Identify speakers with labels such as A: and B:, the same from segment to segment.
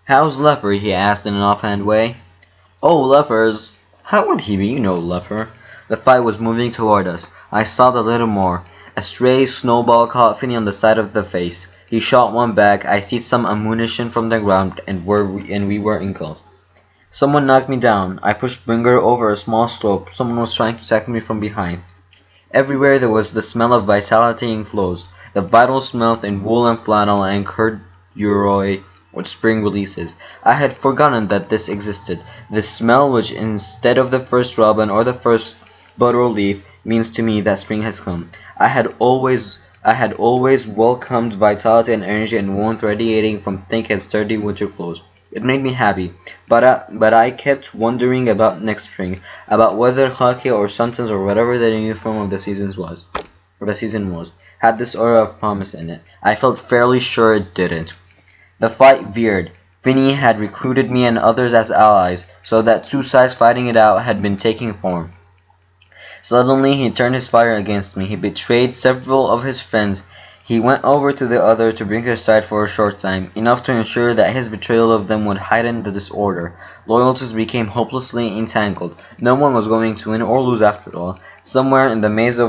A: "How's Leper?" he asked in an offhand way. "Oh, Leper's. How would he be? You know Leper." The fight was moving toward us. I saw a little more. A stray snowball caught Finney on the side of the face. He shot one back. I seized some ammunition from the ground, and we were engulfed. Someone knocked me down. I pushed Bringer over a small slope. Someone was trying to tackle me from behind. Everywhere there was the smell of vitality in clothes, the vital smell in wool and flannel and corduroy which spring releases. I had forgotten that this existed, this smell which instead of the first robin or the first bud or leaf means to me that spring has come. I had always welcomed vitality and energy and warmth radiating from thick and sturdy winter clothes. It made me happy, but I kept wondering about next spring, about whether Khaki or Suntans or whatever the uniform of the season was, had this aura of promise in it. I felt fairly sure it didn't. The fight veered. Finney had recruited me and others as allies, so that two sides fighting it out had been taking form. Suddenly he turned his fire against me. He betrayed several of his friends. He went over to the other to bring his side for a short time, enough to ensure that his betrayal of them would heighten the disorder. Loyalties became hopelessly entangled. No one was going to win or lose after all. Somewhere in the maze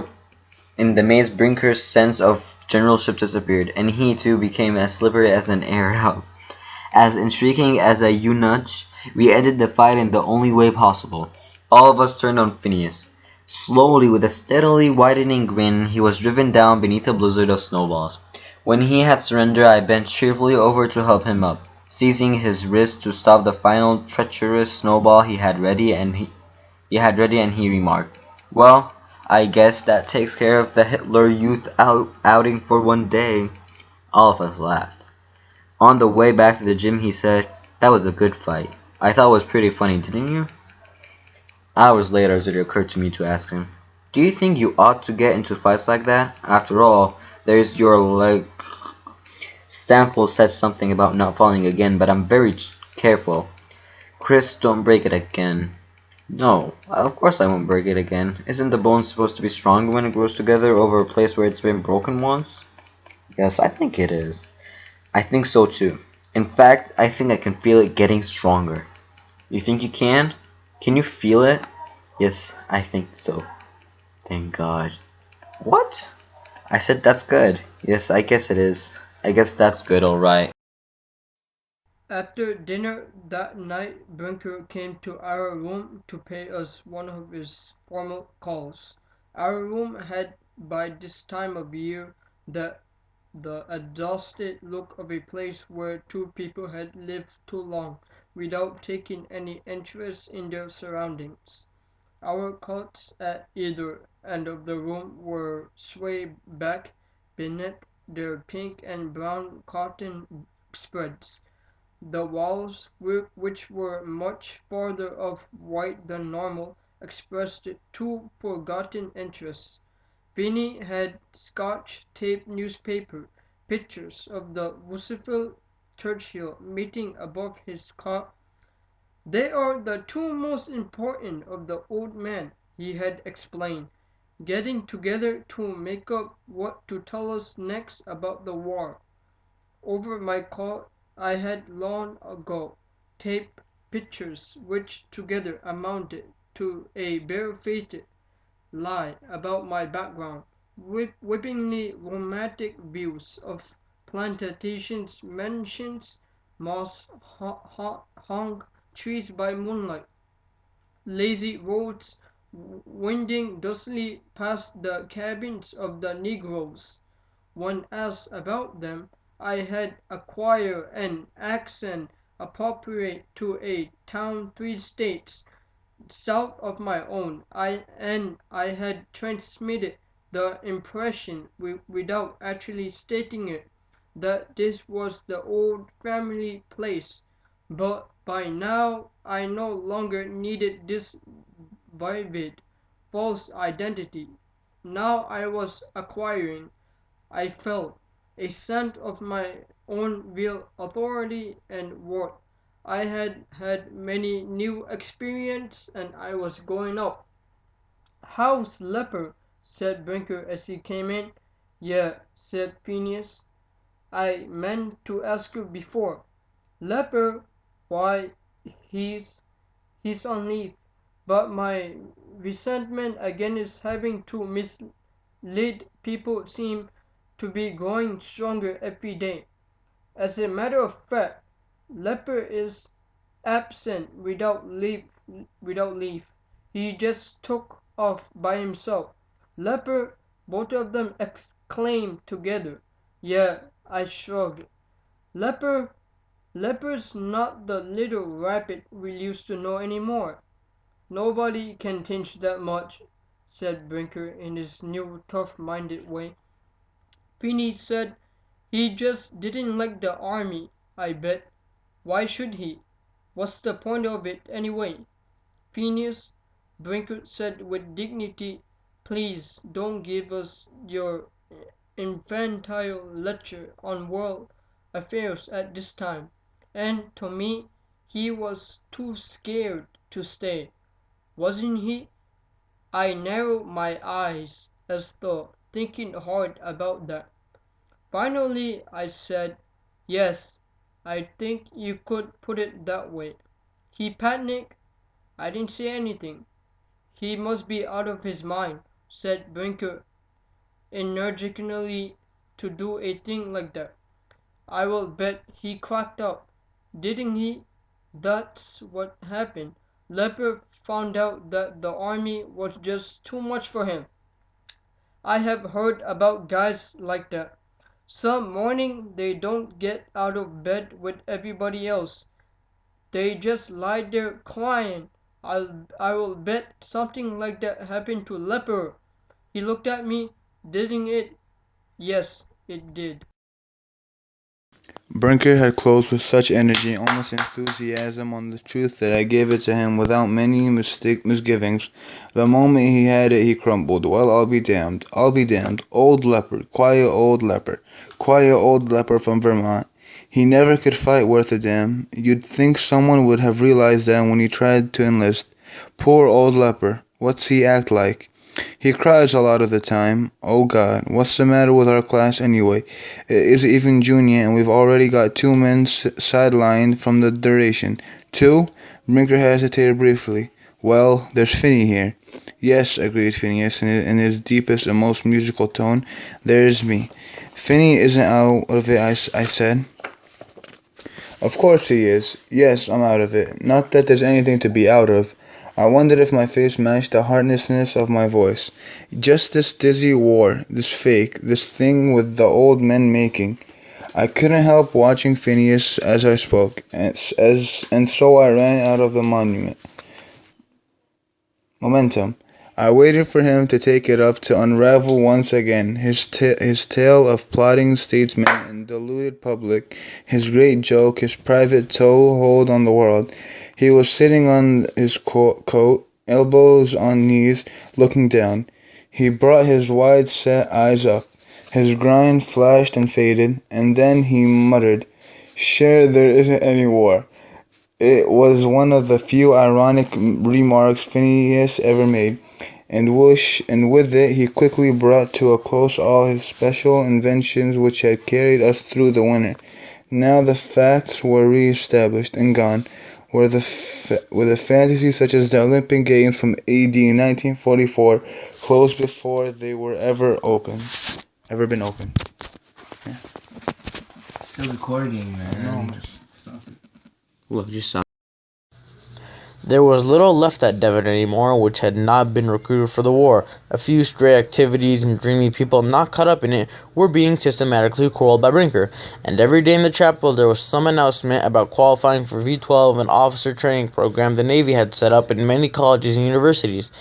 A: Brinker's sense of generalship disappeared, and he too became as slippery as an air out. As intriguing as a eunuch, we ended the fight in the only way possible. All of us turned on Phineas. Slowly, with a steadily widening grin, he was driven down beneath a blizzard of snowballs. When he had surrendered, I bent cheerfully over to help him up, seizing his wrist to stop the final treacherous snowball he remarked, "Well, I guess that takes care of the Hitler Youth outing for one day." All of us laughed. On the way back to the gym he said, "That was a good fight. I thought it was pretty funny, didn't you?" Hours later it occurred to me to ask him, "Do you think you ought to get into fights like that? After all, there's your leg." Stample said something about not falling again, but I'm very careful. "Chris, don't break it again." "No, of course I won't break it again. Isn't the bone supposed to be stronger when it grows together over a place where it's been broken once?" "Yes, I think it is." "I think so too. In fact, I think I can feel it getting stronger." "You think you can? Can you feel it?" "Yes, I think so." "Thank God." "What?" I said, "That's good." "Yes, I guess it is. I guess that's good, all right."
B: After dinner that night, Brinker came to our room to pay us one of his formal calls. Our room had by this time of year the exhausted look of a place where two people had lived too long without taking any interest in their surroundings. Our cots at either end of the room were swayed back beneath their pink and brown cotton spreads. The walls, which were much farther off white than normal, expressed two forgotten interests. Vinny had Scotch-taped newspaper pictures of the Roosevelt Churchill meeting above his cot. "They are the two most important of the old men," he had explained, "getting together to make up what to tell us next about the war." Over my cot I had long ago taped pictures which together amounted to a barefaced lie about my background, whippingly romantic views of plantations, mansions, moss-hung trees by moonlight, lazy roads winding dustily past the cabins of the negroes. When asked about them, I had acquired an accent appropriate to a town 3 states south of my own, and I had transmitted the impression, without actually stating it, that this was the old family place. But by now I no longer needed this vivid, false identity. Now I was acquiring, I felt, a sense of my own real authority and worth. I had had many new experiences and I was going up. "How's Leper?" said Brinker as he came in. "Yeah," said Phineas. "I meant to ask you before. Leper, why, he's he's on leave. But my resentment against having to mislead people seem to be growing stronger every day. As a matter of fact, Leper is absent without leave. He just took off by himself. Leper, both of them exclaimed together. Yeah, I shrugged. Leper, Leper's not the little rabbit we used to know anymore. Nobody can change that much, said Brinker in his new tough-minded way. Penny said he just didn't like the army, I bet. Why should he? What's the point of it, anyway? Phineas, Brinker said with dignity, please don't give us your infantile lecture on world affairs at this time. And to me, he was too scared to stay, wasn't he? I narrowed my eyes as though thinking hard about that. Finally I said, yes, I think you could put it that way. He panicked. I didn't say anything. He must be out of his mind, said Brinker energetically, to do a thing like that. I will bet he cracked up. Didn't he? That's what happened. Leper found out that the army was just too much for him. I have heard about guys like that. Some morning they don't get out of bed with everybody else. They just lie there crying. I will bet something like that happened to Leper. He looked at me. Didn't it? Yes, it did.
C: Brinker had closed with such energy, almost enthusiasm, on the truth that I gave it to him without many misgivings. The moment he had it, he crumbled. Well, I'll be damned. I'll be damned. Old leper. Quiet old leper. Quiet old leper from Vermont. He never could fight worth a damn. You'd think someone would have realized that when he tried to enlist. Poor old leper. What's he act like? He cries a lot of the time. Oh God, what's the matter with our class anyway? It is even junior and we've already got 2 men sidelined from the duration. 2? Brinker hesitated briefly. Well, there's Finney here. Yes, agreed Phineas in his deepest and most musical tone. There's me. Finney isn't out of it, I said. Of course he is. Yes, I'm out of it. Not that there's anything to be out of. I wondered if my face matched the heartlessness of my voice. Just this dizzy war, this fake, this thing with the old men making. I couldn't help watching Phineas as I spoke, and so I ran out of the momentum. I waited for him to take it up to unravel once again his tale of plotting statesmen and deluded public, his great joke, his private toehold on the world. He was sitting on his coat, elbows on knees, looking down. He brought his wide-set eyes up. His grind flashed and faded, and then he muttered, "Sure, there isn't any war." It was one of the few ironic remarks Phineas ever made, and with it he quickly brought to a close all his special inventions which had carried us through the winter. Now the facts were re-established and gone, were the fantasies such as the Olympic Games from A.D. 1944 closed before they were ever been opened. Yeah.
D: Still recording, man.
C: No.
A: Look, just stop.
E: There was little left at Devon anymore which had not been recruited for the war. A few stray activities and dreamy people not caught up in it were being systematically quarreled by Brinker, and every day in the chapel there was some announcement about qualifying for V-12, an officer training program the Navy had set up in many colleges and universities.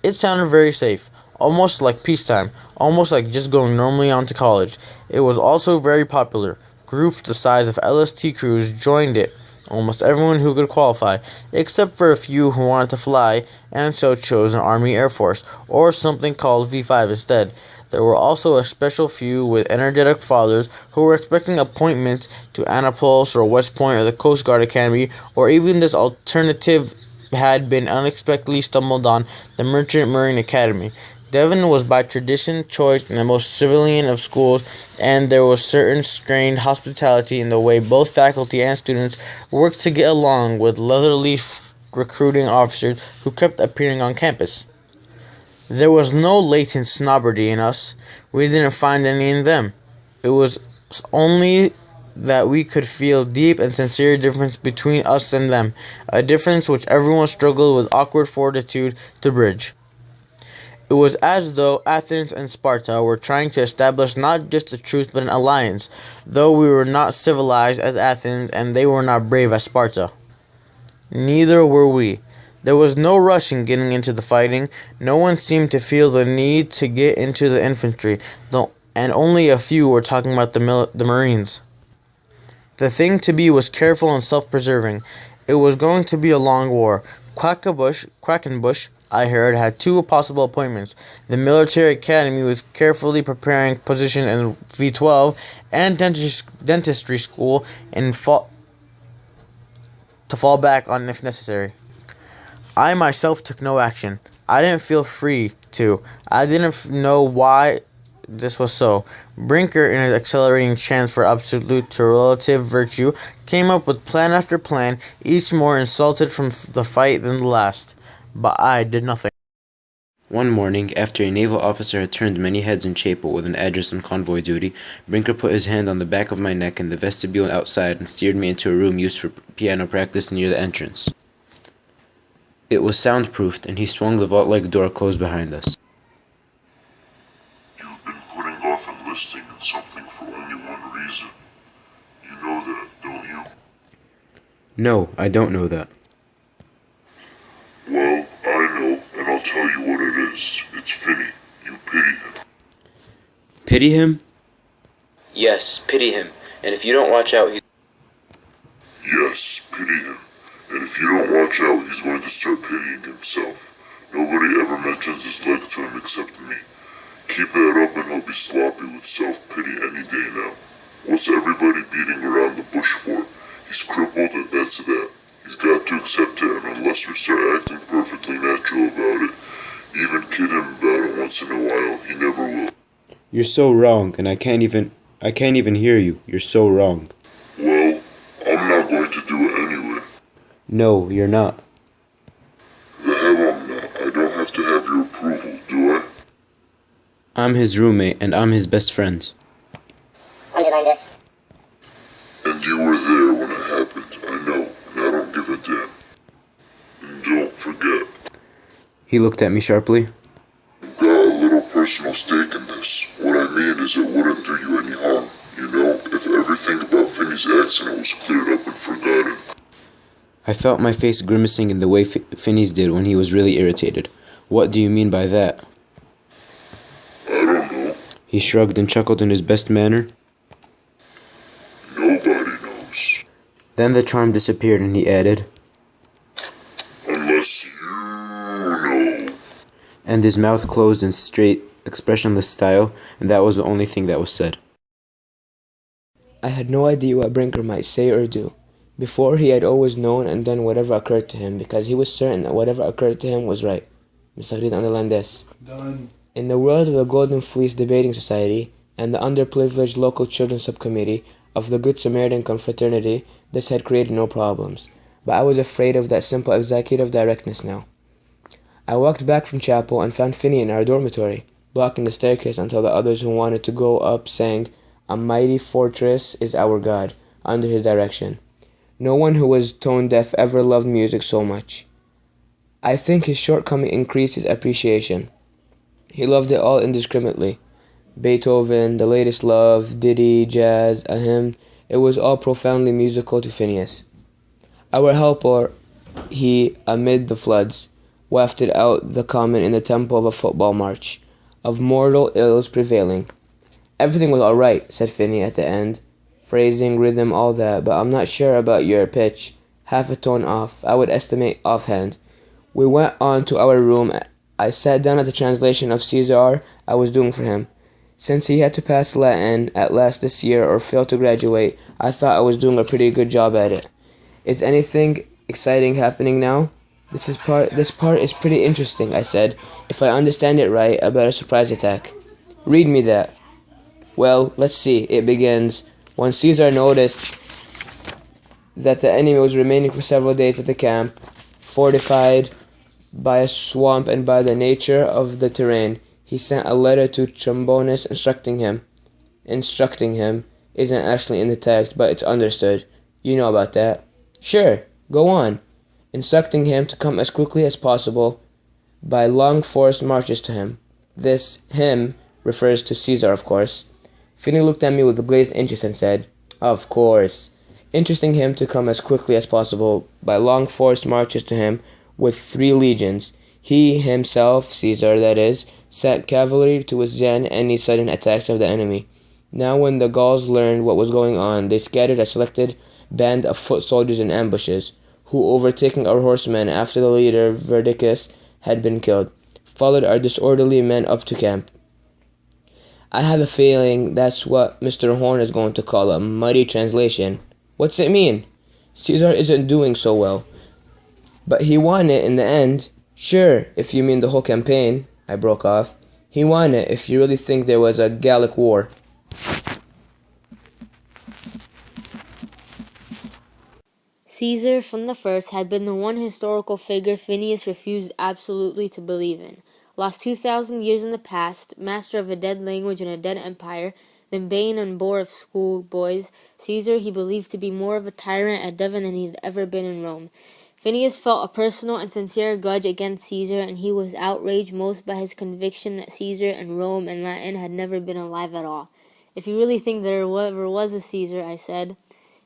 E: It sounded very safe, almost like peacetime, almost like just going normally on to college. It was also very popular. Groups the size of LST crews joined it. Almost everyone who could qualify, except for a few who wanted to fly, and so chose an Army Air Force, or something called V-5 instead. There were also a special few with energetic fathers who were expecting appointments to Annapolis or West Point or the Coast Guard Academy, or even this alternative had been unexpectedly stumbled on, the Merchant Marine Academy. Devon was by tradition choice the most civilian of schools, and there was certain strained hospitality in the way both faculty and students worked to get along with leather-leaf recruiting officers who kept appearing on campus. There was no latent snobbery in us. We didn't find any in them. It was only that we could feel deep and sincere difference between us and them, a difference which everyone struggled with awkward fortitude to bridge. It was as though Athens and Sparta were trying to establish not just a truce but an alliance, though we were not civilized as Athens and they were not brave as Sparta. Neither were we. There was no rush in getting into the fighting. No one seemed to feel the need to get into the infantry, and only a few were talking about the Marines. The thing to be was careful and self-preserving. It was going to be a long war. Quackenbush, I heard, had 2 possible appointments. The military academy was carefully preparing position in V12 and dentistry school to fall back on if necessary. I myself took no action. I didn't feel free to. I didn't know why this was so. Brinker, in his accelerating chance for absolute to relative virtue, came up with plan after plan, each more insulted from the fight than the last. But I did nothing.
F: One morning, after a naval officer had turned many heads in Chapel with an address on convoy duty, Brinker put his hand on the back of my neck in the vestibule outside and steered me into a room used for piano practice near the entrance. It was soundproofed, and he swung the vault-like door closed behind us.
G: You've been putting off enlisting in something for only one reason. You know that, don't you?
F: No, I don't know that.
G: Well, I know, and I'll tell you what it is. It's Finney. You pity him.
F: Pity him? Yes, pity him. And if you don't watch out,
G: Yes, pity him. And if you don't watch out, he's going to start pitying himself. Nobody ever mentions his leg to him except me. Keep that up and he'll be sloppy with self-pity any day now. What's everybody beating around the bush for? He's crippled and that's that. He's got to accept it, and unless we start acting perfectly natural about it, even kid him about it once in a while, he never will.
F: You're so wrong, and I can't even hear you. You're so wrong.
G: Well, I'm not going to do it anyway.
F: No, you're not.
G: The hell I'm not. I don't have to have your approval, do I?
F: I'm his roommate, and I'm his best friend.
H: Underline this.
G: And you were there when it happened, I know, and I don't give a damn. And don't forget,
F: He looked at me sharply.
G: you've got a little personal stake in this. What I mean is it wouldn't do you any harm, you know, if everything about Finney's accident was cleared up and forgotten.
F: I felt my face grimacing in the way Finney's did when he was really irritated. What do you mean by that?
G: I don't know.
F: He shrugged and chuckled in his best manner.
G: Nobody knows.
F: Then the charm disappeared and he added,
G: Unless you know.
F: and his mouth closed in straight, expressionless style, and that was the only thing that was said.
I: I had no idea what Brinker might say or do. Before, he had always known and done whatever occurred to him because he was certain that whatever occurred to him was right. Mr. Green, underline this.
C: Done.
I: In the world of the Golden Fleece Debating Society and the Underprivileged Local Children's Subcommittee of the Good Samaritan Confraternity, this had created no problems. But I was afraid of that simple executive directness now. I walked back from chapel and found Finney in our dormitory, blocking the staircase until the others who wanted to go up sang, "A mighty fortress is our God," under his direction. No one who was tone-deaf ever loved music so much. I think his shortcoming increased his appreciation. He loved it all indiscriminately. Beethoven, the latest love, ditty, jazz, a hymn, it was all profoundly musical to Phineas. Our helper, he, amid the floods, wafted out the comment in the tempo of a football march, of mortal ills prevailing. Everything was all right, said Finney at the end. Phrasing, rhythm, all that, but I'm not sure about your pitch. Half a tone off, I would estimate offhand. We went on to our room. I sat down at the translation of Caesar I was doing for him. Since he had to pass Latin at last this year or fail to graduate, I thought I was doing a pretty good job at it. Is anything exciting happening now? This part is pretty interesting, I said. If I understand it right, about a surprise attack. Read me that. Well, let's see. It begins, when Caesar noticed that the enemy was remaining for several days at the camp, fortified by a swamp and by the nature of the terrain, he sent a letter to Trombonus instructing him isn't actually in the text, but it's understood. You know about that. Sure, go on. Instructing him to come as quickly as possible by long forced marches to him. This him refers to Caesar, of course. Finney looked at me with glazed interest and said, Of course. Interesting him to come as quickly as possible by long forced marches to him with 3 legions. He himself, Caesar that is, sent cavalry to withstand any sudden attacks of the enemy. Now when the Gauls learned what was going on, they scattered a selected band of foot soldiers in ambushes, who, overtaking our horsemen after the leader, Verdicus, had been killed, followed our disorderly men up to camp. I have a feeling that's what Mr. Horn is going to call a muddy translation. What's it mean? Caesar isn't doing so well. But he won it in the end. Sure, if you mean the whole campaign, I broke off. He won it if you really think there was a Gallic war.
J: Caesar from the first had been the one historical figure Phineas refused absolutely to believe in. Lost 2,000 years in the past, master of a dead language and a dead empire, then bane and bore of schoolboys, Caesar he believed to be more of a tyrant at Devon than he'd ever been in Rome. Phineas felt a personal and sincere grudge against Caesar, and he was outraged most by his conviction that Caesar and Rome and Latin had never been alive at all. If you really think there ever was a Caesar, I said.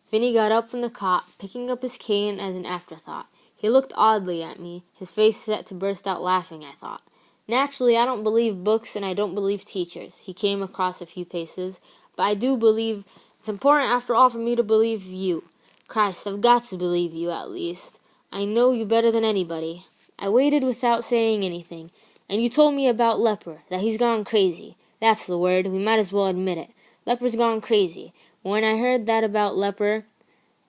J: Finney got up from the cot, picking up his cane as an afterthought. He looked oddly at me, his face set to burst out laughing, I thought. Naturally, I don't believe books and I don't believe teachers. He came across a few paces. But I do believe it's important after all for me to believe you. Christ, I've got to believe you at least. I know you better than anybody. I waited without saying anything. And you told me about Leper, that he's gone crazy. That's the word, we might as well admit it. Leper's gone crazy. When I heard that about Leper,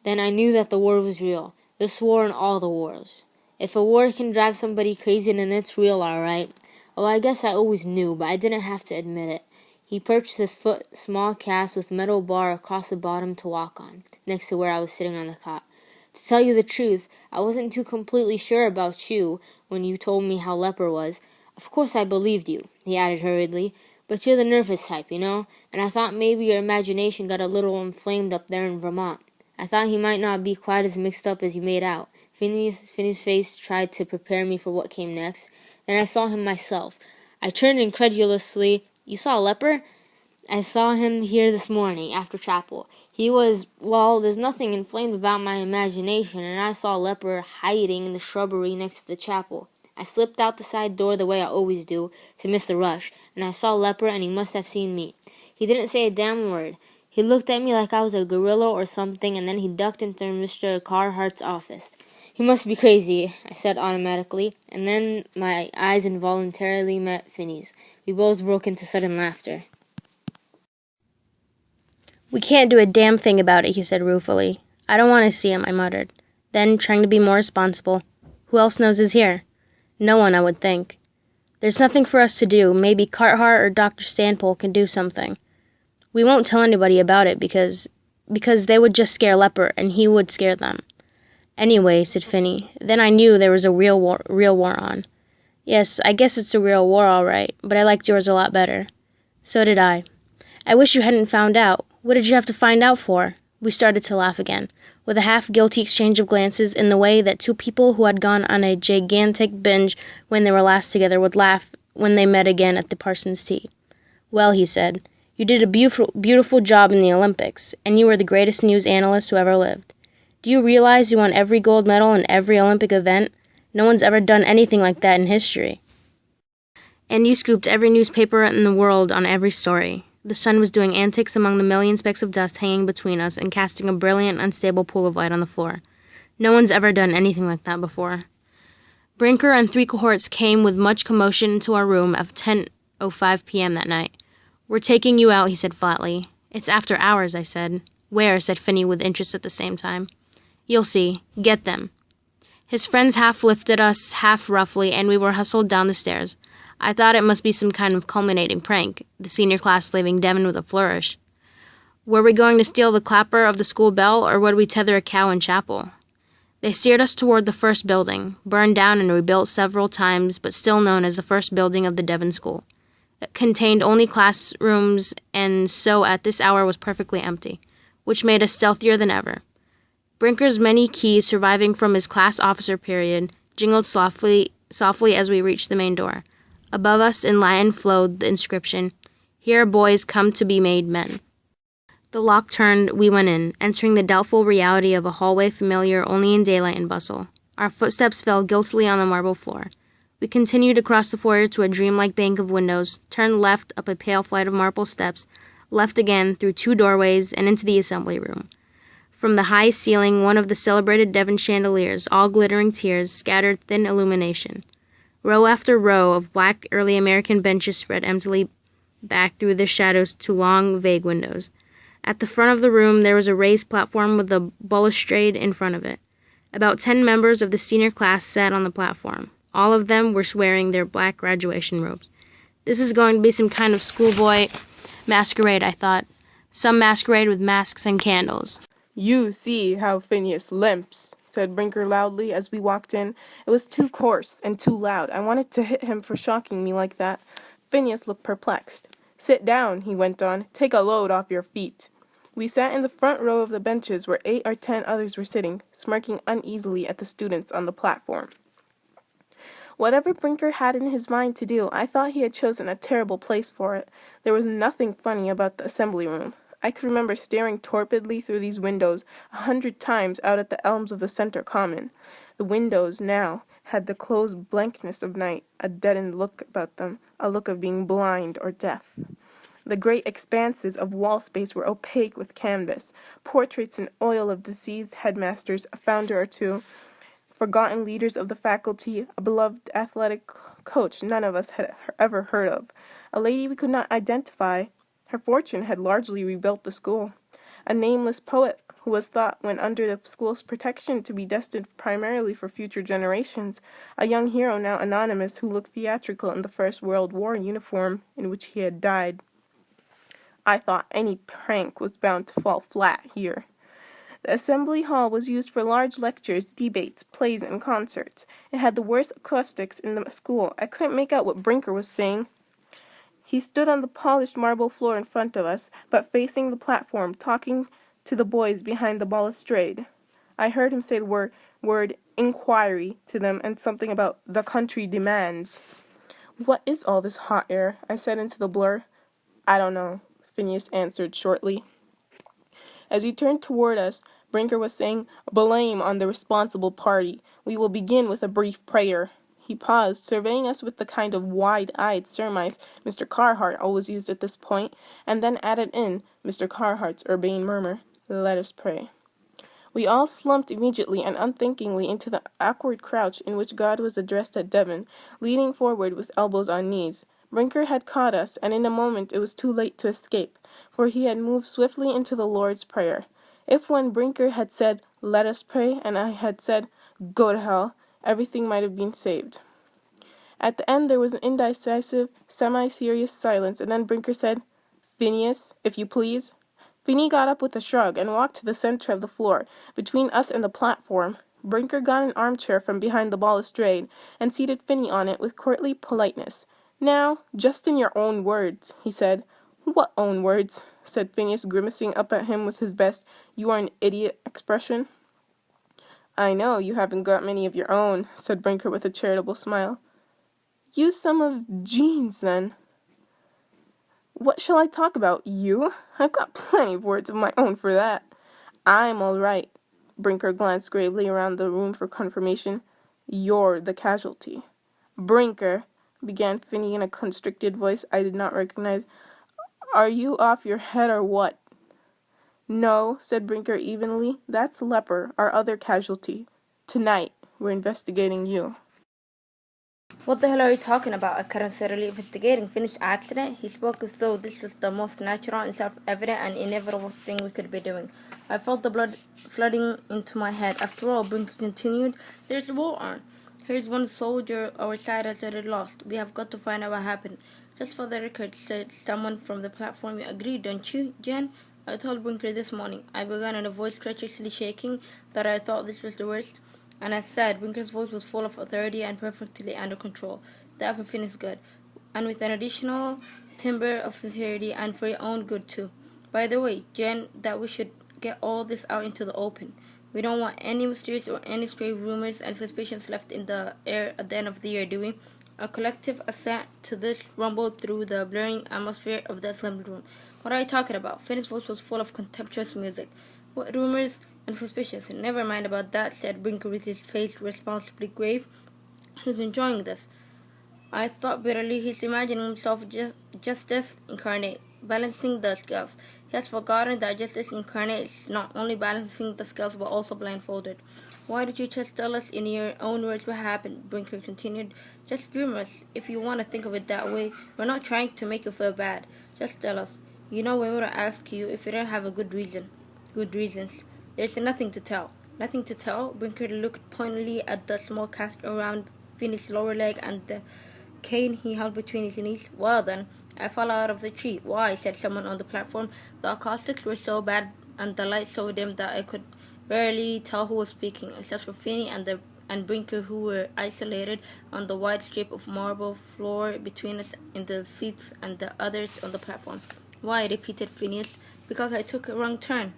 J: then I knew that the war was real. This war and all the wars. If a war can drive somebody crazy, then it's real, all right. Oh, I guess I always knew, but I didn't have to admit it. He perched his foot small cast with metal bar across the bottom to walk on, next to where I was sitting on the cot. To tell you the truth, I wasn't too completely sure about you when you told me how Leper was. Of course I believed you, he added hurriedly, but you're the nervous type, you know, and I thought maybe your imagination got a little inflamed up there in Vermont. I thought he might not be quite as mixed up as you made out. Finney's face tried to prepare me for what came next. Then I saw him myself. I turned incredulously. You saw Leper? I saw him here this morning, after chapel. He was, well, there's nothing inflamed about my imagination, and I saw Leper hiding in the shrubbery next to the chapel. I slipped out the side door the way I always do, to miss the rush, and I saw Leper, and he must have seen me. He didn't say a damn word. He looked at me like I was a gorilla or something, and then he ducked into Mr. Carhart's office. He must be crazy, I said automatically, and then my eyes involuntarily met Finney's. We both broke into sudden laughter.
K: We can't do a damn thing about it, he said ruefully. I don't want to see him, I muttered. Then, trying to be more responsible, who else knows he's here? No one, I would think. There's nothing for us to do. Maybe Carhart or Dr. Stanpole can do something. We won't tell anybody about it because they would just scare Leper, and he would scare them. Anyway, said Finney, then I knew there was a real war on. Yes, I guess it's a real war all right, but I liked yours a lot better. So did I. I wish you hadn't found out. What did you have to find out for? We started to laugh again, with a half-guilty exchange of glances in the way that two people who had gone on a gigantic binge when they were last together would laugh when they met again at the parson's tea. Well, he said, you did a beautiful job in the Olympics, and you were the greatest news analyst who ever lived. Do you realize you won every gold medal in every Olympic event? No one's ever done anything like that in history. And you scooped every newspaper in the world on every story. The sun was doing antics among the million specks of dust hanging between us and casting a brilliant, unstable pool of light on the floor. No one's ever done anything like that before. Brinker and 3 cohorts came with much commotion into our room at 10:05 p.m. that night. We're taking you out, he said flatly. It's after hours, I said. Where? Said Finney with interest at the same time. You'll see. Get them. His friends half lifted us, half roughly, and we were hustled down the stairs. I thought it must be some kind of culminating prank, the senior class leaving Devon with a flourish. Were we going to steal the clapper of the school bell, or would we tether a cow in chapel? They steered us toward the first building, burned down and rebuilt several times, but still known as the first building of the Devon School. It contained only classrooms, and so at this hour was perfectly empty, which made us stealthier than ever. Brinker's many keys, surviving from his class officer period, jingled softly as we reached the main door. Above us in Latin flowed the inscription, "Here boys come to be made men." The lock turned, we went in, entering the doubtful reality of a hallway familiar only in daylight and bustle. Our footsteps fell guiltily on the marble floor. We continued across the foyer to a dreamlike bank of windows, turned left up a pale flight of marble steps, left again through 2 doorways and into the assembly room. From the high ceiling, one of the celebrated Devon chandeliers, all glittering tears, scattered thin illumination. Row after row of black early American benches spread emptily back through the shadows to long, vague windows. At the front of the room there was a raised platform with a balustrade in front of it. About 10 members of the senior class sat on the platform. All of them were wearing their black graduation robes. This is going to be some kind of schoolboy masquerade, I thought. Some masquerade with masks and candles.
L: "You see how Phineas limps," said Brinker loudly as we walked in. It was too coarse and too loud. I wanted to hit him for shocking me like that. Phineas looked perplexed. "Sit down," he went on. "Take a load off your feet." We sat in the front row of the benches where 8 or 10 others were sitting, smirking uneasily at the students on the platform. Whatever Brinker had in his mind to do, I thought he had chosen a terrible place for it. There was nothing funny about the assembly room. I could remember staring torpidly through these windows 100 times out at the elms of the center common. The windows, now, had the closed blankness of night, a deadened look about them, a look of being blind or deaf. The great expanses of wall space were opaque with canvas, portraits in oil of deceased headmasters, a founder or two, forgotten leaders of the faculty, a beloved athletic coach none of us had ever heard of, a lady we could not identify. Her fortune had largely rebuilt the school. A nameless poet who was thought, when under the school's protection, to be destined primarily for future generations. A young hero now anonymous who looked theatrical in the First World War uniform in which he had died. I thought any prank was bound to fall flat here. The assembly hall was used for large lectures, debates, plays, and concerts. It had the worst acoustics in the school. I couldn't make out what Brinker was saying. He stood on the polished marble floor in front of us, but facing the platform, talking to the boys behind the balustrade. I heard him say the word inquiry to them and something about the country demands. "What is all this hot air?" I said into the blur. "I don't know," Phineas answered shortly. As he turned toward us, Brinker was saying, "Blame on the responsible party. We will begin with a brief prayer." He paused, surveying us with the kind of wide-eyed surmise Mr. Carhart always used at this point, and then added in Mr. Carhart's urbane murmur, "Let us pray." We all slumped immediately and unthinkingly into the awkward crouch in which God was addressed at Devon, leaning forward with elbows on knees. Brinker had caught us, and in a moment it was too late to escape, for he had moved swiftly into the Lord's Prayer. If when Brinker had said, "Let us pray," and I had said, "Go to hell," everything might have been saved. At the end there was an indecisive, semi-serious silence, and then Brinker said, "Phineas, if you please." Finney got up with a shrug and walked to the center of the floor, between us and the platform. Brinker got an armchair from behind the balustrade and seated Finney on it with courtly politeness. "Now, just in your own words," he said. "What own words?" said Phineas, grimacing up at him with his best "you are an idiot" expression. "I know you haven't got many of your own," said Brinker with a charitable smile. "Use some of Jean's, then." "What shall I talk about? You? I've got plenty of words of my own for that." "I'm all right." Brinker glanced gravely around the room for confirmation. "You're the casualty." "Brinker," began Finney in a constricted voice I did not recognize, "are you off your head or what?" "No," said Brinker evenly. "That's Leper, our other casualty. Tonight, we're investigating you."
J: What the hell are you talking about? I couldn't thoroughly investigating Finn's accident. He spoke as though this was the most natural and self-evident and inevitable thing we could be doing. I felt the blood flooding into my head. After all, Brinker continued, there's a war on. Here's one soldier our side has already lost. We have got to find out what happened. Just for the record, said someone from the platform. You agree, don't you, Jen? I told Brinker this morning. I began in a voice treacherously shaking that I thought this was the worst. And I said, Brinker's voice was full of authority and perfectly under control. That for Finn is good. And with an additional timbre of sincerity and for your own good too. By the way, Jen, that we should get all this out into the open. We don't want any mysterious or any stray rumors and suspicions left in the air at the end of the year, do we? A collective assent to this rumbled through the blurring atmosphere of the assembly room. What are you talking about? Finn's voice was full of contemptuous music. What rumors and suspicious? Never mind about that, said Brinker with his face responsibly grave. He's enjoying this. I thought bitterly he's imagining himself justice incarnate, balancing the scales. He has forgotten that justice incarnate is not only balancing the scales but also blindfolded. Why did you just tell us in your own words what happened? Brinker continued. Just rumors, if you want to think of it that way. We're not trying to make you feel bad. Just tell us. You know we wouldn't ask you if you don't have a good reason. Good reasons. There's nothing to tell. Nothing to tell? Brinker looked pointedly at the small cast around Finney's lower leg and the cane he held between his knees. Well then, I fell out of the tree. Why? Said someone on the platform. The acoustics were so bad and the light so dim that I could barely tell who was speaking, except for Finney and Brinker, who were isolated on the wide strip of marble floor between us in the seats and the others on the platform. Why? Repeated Phineas. Because I took a wrong turn.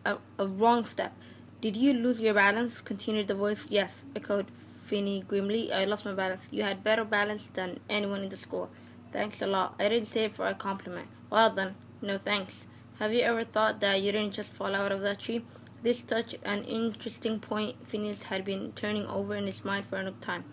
J: A wrong step. Did you lose your balance? Continued the voice. Yes, echoed Finney grimly. I lost my balance. You had better balance than anyone in the school. Thanks a lot. I didn't say it for a compliment. Well then, no thanks. Have you ever thought that you didn't just fall out of that tree? This touched an interesting point Phineas had been turning over in his mind for a long time.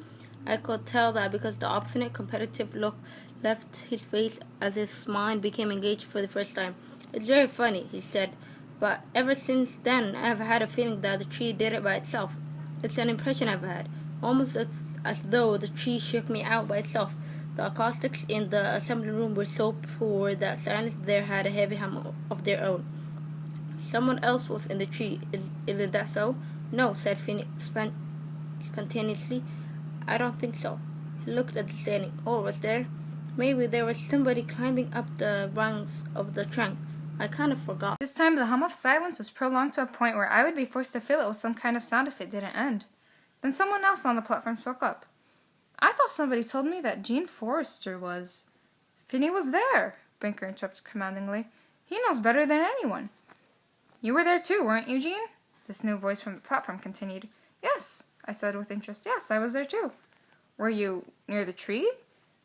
J: I could tell that because the obstinate competitive look left his face as his mind became engaged for the first time. It's very funny, he said, but ever since then I have had a feeling that the tree did it by itself. It's an impression I've had, almost as though the tree shook me out by itself. The acoustics in the assembly room were so poor that silence there had a heavy hum of their own. Someone else was in the tree, isn't that so? No, said Finney spontaneously. I don't think so. He looked at the ceiling. Oh, was there? Maybe there was somebody climbing up the rungs of the trunk. I kind of forgot.
M: This time the hum of silence was prolonged to a point where I would be forced to fill it with some kind of sound if it didn't end. Then someone else on the platform spoke up. I thought somebody told me that Gene Forrester was... Finney was there, Brinker interrupted commandingly. He knows better than anyone. You were there too, weren't you, Gene? This new voice from the platform continued. Yes, I said with interest. Yes, I was there too. Were you near the tree?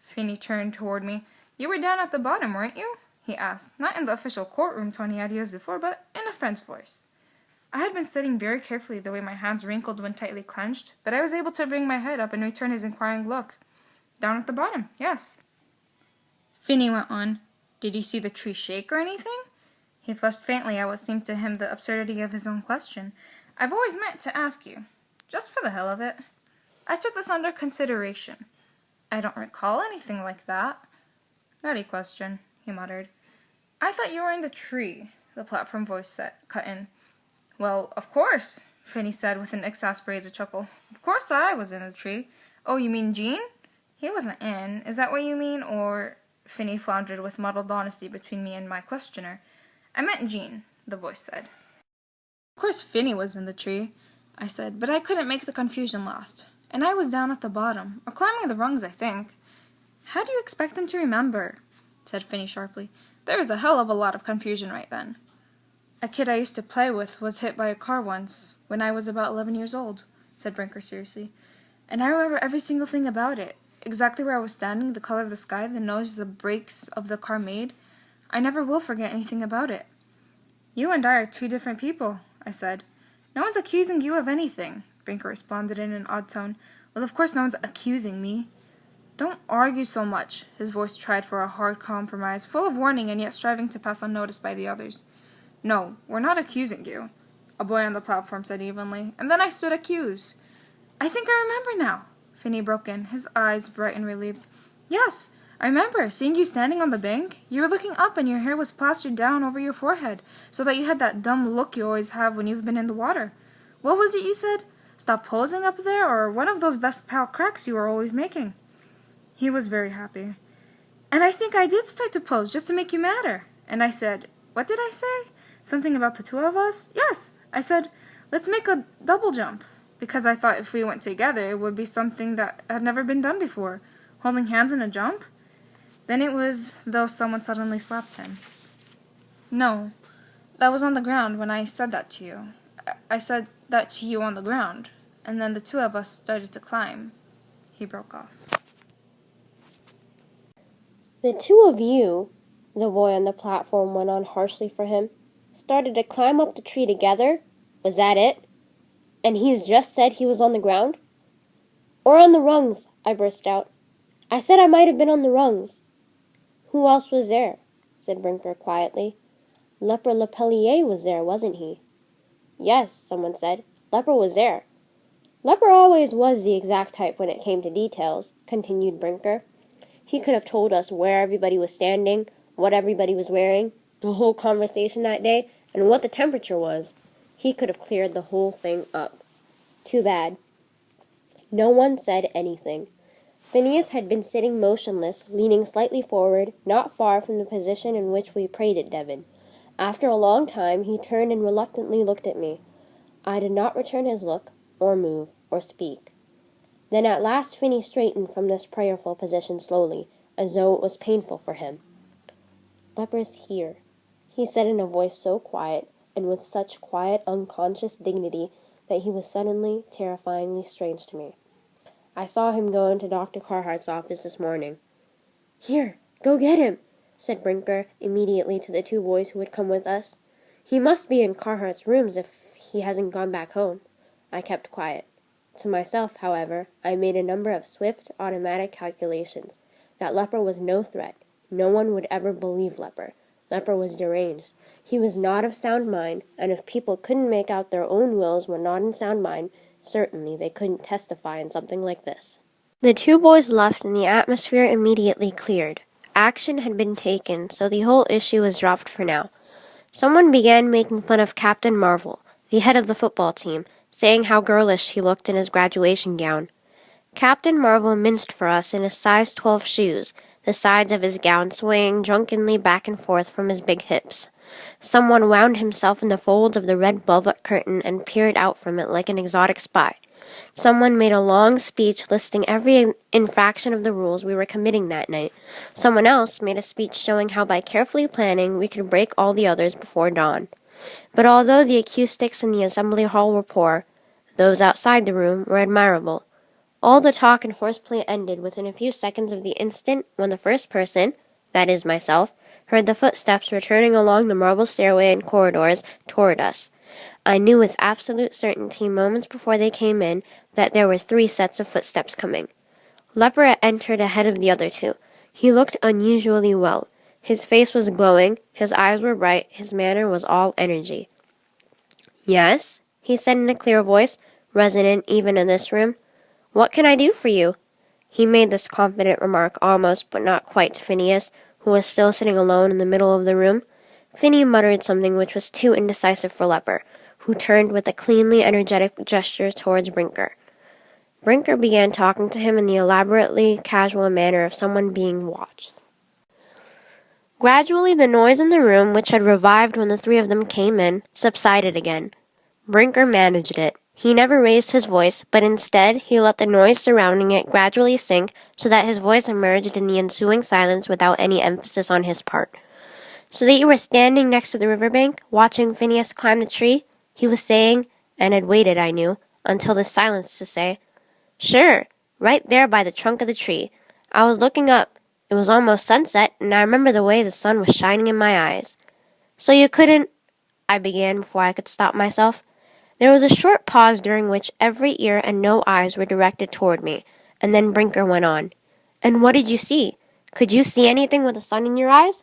M: Finney turned toward me. You were down at the bottom, weren't you? He asked, not in the official courtroom tone he had used before, but in a friend's voice. I had been studying very carefully the way my hands wrinkled when tightly clenched, but I was able to bring my head up and return his inquiring look. Down at the bottom, yes. Finney went on. Did you see the tree shake or anything? He flushed faintly at what seemed to him the absurdity of his own question. I've always meant to ask you, just for the hell of it. I took this under consideration. I don't recall anything like that. Nutty question, he muttered. I thought you were in the tree, the platform voice cut in. Well, of course, Finney said with an exasperated chuckle. Of course I was in the tree. Oh, you mean Gene? He wasn't in. Is that what you mean? Or... Finney floundered with muddled honesty between me and my questioner. I meant Gene, the voice said. Of course Finney was in the tree, I said, but I couldn't make the confusion last. And I was down at the bottom, or climbing the rungs, I think. How do you expect him to remember? Said Finney sharply. There was a hell of a lot of confusion right then. A kid I used to play with was hit by a car once, when I was about 11 years old, said Brinker seriously. And I remember every single thing about it. Exactly where I was standing, the color of the sky, the noise the brakes of the car made. I never will forget anything about it. You and I are two different people, I said. No one's accusing you of anything, Brinker responded in an odd tone. Well, of course no one's accusing me. Don't argue so much, his voice tried for a hard compromise, full of warning and yet striving to pass unnoticed by the others. No, we're not accusing you, a boy on the platform said evenly, and then I stood accused. I think I remember now, Finney broke in, his eyes bright and relieved. Yes, I remember seeing you standing on the bank. You were looking up and your hair was plastered down over your forehead, so that you had that dumb look you always have when you've been in the water. What was it you said? Stop posing up there, or one of those best pal cracks you were always making. He was very happy. And I think I did start to pose just to make you madder. And I said, what did I say? Something about the two of us? Yes, I said, let's make a double jump. Because I thought if we went together, it would be something that had never been done before. Holding hands in a jump? Then it was though someone suddenly slapped him. No, that was on the ground when I said that to you. I said that to you on the ground, and then the two of us started to climb. He broke off.
N: The two of you, the boy on the platform went on harshly for him, started to climb up the tree together? Was that it? And he's just said he was on the ground? Or on the rungs, I burst out. I said I might have been on the rungs. Who else was there? Said Brinker quietly. Leper Lepellier was there, wasn't he? Yes, someone said. Leper was there. Leper always was the exact type when it came to details, continued Brinker. He could have told us where everybody was standing, what everybody was wearing, the whole conversation that day, and what the temperature was. He could have cleared the whole thing up. Too bad. No one said anything. Phineas had been sitting motionless, leaning slightly forward, not far from the position in which we prayed at Devon. After a long time, he turned and reluctantly looked at me. I did not return his look, or move, or speak. Then at last Finney straightened from this prayerful position slowly, as though it was painful for him. Leper's here, he said in a voice so quiet, and with such quiet, unconscious dignity, that he was suddenly, terrifyingly strange to me. I saw him go into Dr. Carhart's office this morning. Here, go get him, said Brinker immediately to the two boys who had come with us. He must be in Carhart's rooms if he hasn't gone back home. I kept quiet. To myself, however, I made a number of swift, automatic calculations. That Leper was no threat. No one would ever believe Leper. Leper was deranged. He was not of sound mind, and if people couldn't make out their own wills when not in sound mind, certainly they couldn't testify in something like this. The two boys left, and the atmosphere immediately cleared. Action had been taken, so the whole issue was dropped for now. Someone began making fun of Captain Marvel, the head of the football team, saying how girlish he looked in his graduation gown. Captain Marvel minced for us in his size 12 shoes, the sides of his gown swaying drunkenly back and forth from his big hips. Someone wound himself in the folds of the red velvet curtain and peered out from it like an exotic spy. Someone made a long speech listing every infraction of the rules we were committing that night. Someone else made a speech showing how by carefully planning we could break all the others before dawn. But although the acoustics in the assembly hall were poor, those outside the room were admirable. All the talk and horseplay ended within a few seconds of the instant when the first person, that is myself, heard the footsteps returning along the marble stairway and corridors toward us. I knew with absolute certainty moments before they came in that there were 3 sets of footsteps coming. Leper entered ahead of the other two. He looked unusually well. His face was glowing, his eyes were bright, his manner was all energy. Yes, he said in a clear voice, resonant even in this room. What can I do for you? He made this confident remark almost but not quite to Phineas, who was still sitting alone in the middle of the room. Finney muttered something which was too indecisive for Leper, who turned with a cleanly energetic gesture towards Brinker. Brinker began talking to him in the elaborately casual manner of someone being watched. Gradually the noise in the room, which had revived when the 3 of them came in, subsided again. Brinker managed it. He never raised his voice, but instead he let the noise surrounding it gradually sink so that his voice emerged in the ensuing silence without any emphasis on his part. So that you were standing next to the riverbank, watching Phineas climb the tree, he was saying, and had waited, I knew, until the silence to say, Sure, right there by the trunk of the tree. I was looking up. It was almost sunset, and I remember the way the sun was shining in my eyes. So you couldn't, I began before I could stop myself. There was a short pause during which every ear and no eyes were directed toward me, and then Brinker went on. And what did you see? Could you see anything with the sun in your eyes?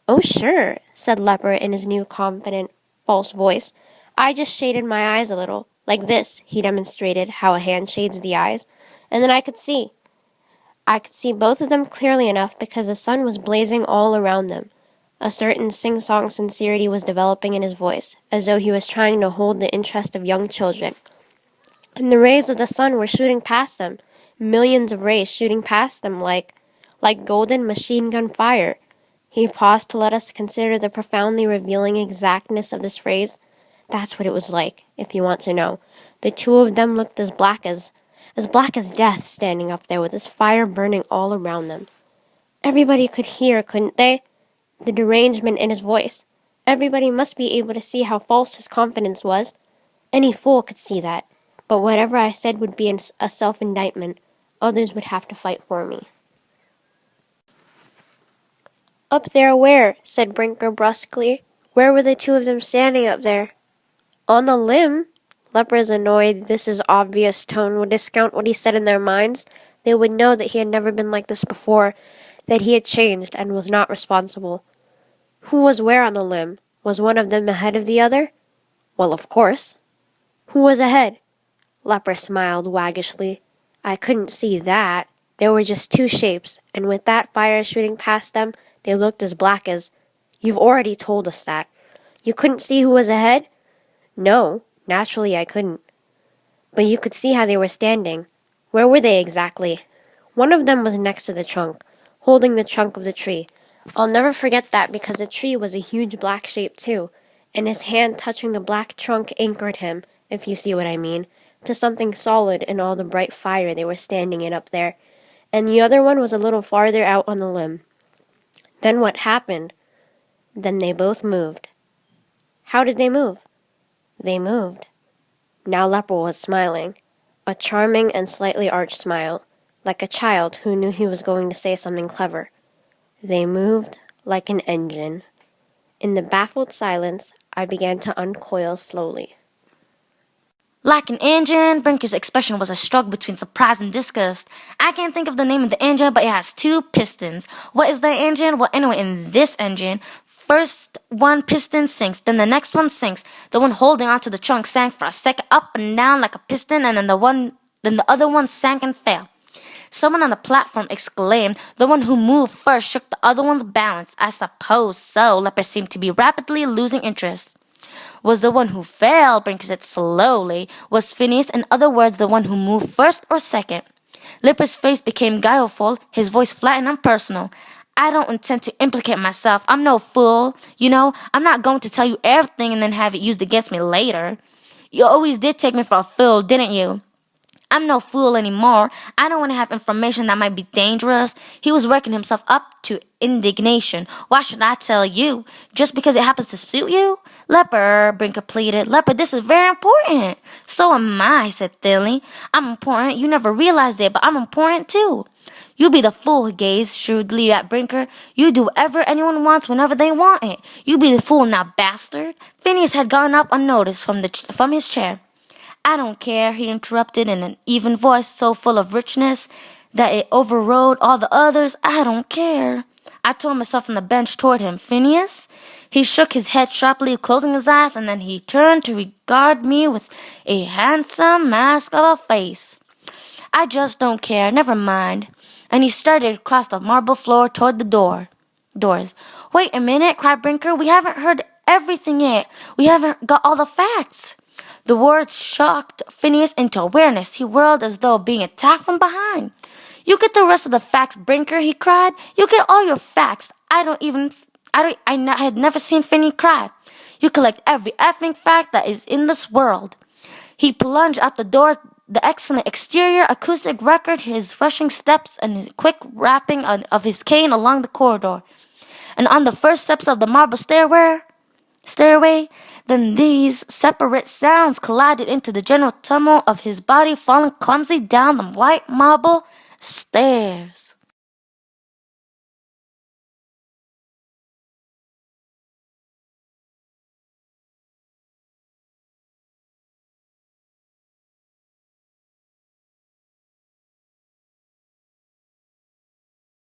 N: Oh, sure, said Leper in his new confident, false voice. I just shaded my eyes a little. Like this, he demonstrated how a hand shades the eyes. and then I could see. I could see both of them clearly enough because the sun was blazing all around them. A certain sing-song sincerity was developing in his voice, as though he was trying to hold the interest of young children. And the rays of the sun were shooting past them, millions of rays shooting past them like golden machine gun fire. He paused to let us consider the profoundly revealing exactness of this phrase. That's what it was like, if you want to know. The two of them looked as black as death, standing up there with this fire burning all around them. Everybody could hear, couldn't they? The derangement in his voice. Everybody must be able to see how false his confidence was. Any fool could see that. But whatever I said would be a self-indictment. Others would have to fight for me. Up there where? Said Brinker brusquely. Where were the two of them standing up there? On the limb. Lepers, annoyed this obvious tone, would discount what he said in their minds. They would know that he had never been like this before, that he had changed and was not responsible. Who was where on the limb? Was one of them ahead of the other? Well, of course. Who was ahead? Leper smiled waggishly. I couldn't see that. There were just two shapes, and with that fire shooting past them, they looked as black as... You've already told us that. You couldn't see who was ahead? No, naturally I couldn't. But you could see how they were standing. Where were they exactly? One of them was next to the trunk, holding the trunk of the tree. I'll never forget that because the tree was a huge black shape too, and his hand touching the black trunk anchored him, if you see what I mean, to something solid in all the bright fire they were standing in up there, and the other one was a little farther out on the limb. Then what happened? Then they both moved. How did they move? They moved. Now Leper was smiling, a charming and slightly arched smile, like a child who knew he was going to say something clever. They moved like an engine. In the baffled silence, I began to uncoil slowly.
O: Like an engine, Brinker's expression was a struggle between surprise and disgust. I can't think of the name of the engine, but it has two pistons. What is the engine? Well, anyway, in this engine, first one piston sinks, then the next one sinks. The one holding onto the trunk sank for a second up and down like a piston, and then the other one sank and fell. Someone on the platform exclaimed. The one who moved first shook the other one's balance. I suppose so. Leper seemed to be rapidly losing interest. Was the one who fell, Brinker said slowly, was Phineas, in other words, the one who moved first or second? Leper's face became guileful, his voice flat and impersonal. I don't intend to implicate myself. I'm no fool. You know, I'm not going to tell you everything and then have it used against me later. You always did take me for a fool, didn't you? I'm no fool anymore. I don't want to have information that might be dangerous. He was working himself up to indignation. Why should I tell you? Just because it happens to suit you? Leper, Brinker pleaded. Leper, this is very important. So am I, he said thinly. I'm important. You never realized it, but I'm important too. You be the fool, he gazed shrewdly at Brinker. You do whatever anyone wants whenever they want it. You be the fool now, bastard. Phineas had gone up unnoticed from his chair. I don't care, he interrupted in an even voice so full of richness that it overrode all the others. I don't care. I tore myself from the bench toward him. Phineas? He shook his head sharply, closing his eyes, and then he turned to regard me with a handsome mask of a face. I just don't care. Never mind. And he started across the marble floor toward the doors. Wait a minute, cried Brinker. We haven't heard everything yet. We haven't got all the facts. The words shocked Phineas into awareness. He whirled as though being attacked from behind. You get the rest of the facts, Brinker, he cried. You get all your facts. I had never seen Phineas cry. You collect every effing fact that is in this world. He plunged out the doors, the excellent exterior, acoustic record, his rushing steps, and his quick rapping of his cane along the corridor. And on the first steps of the marble stairway, then these separate sounds collided into the general tumult of his body falling clumsy down the white marble stairs.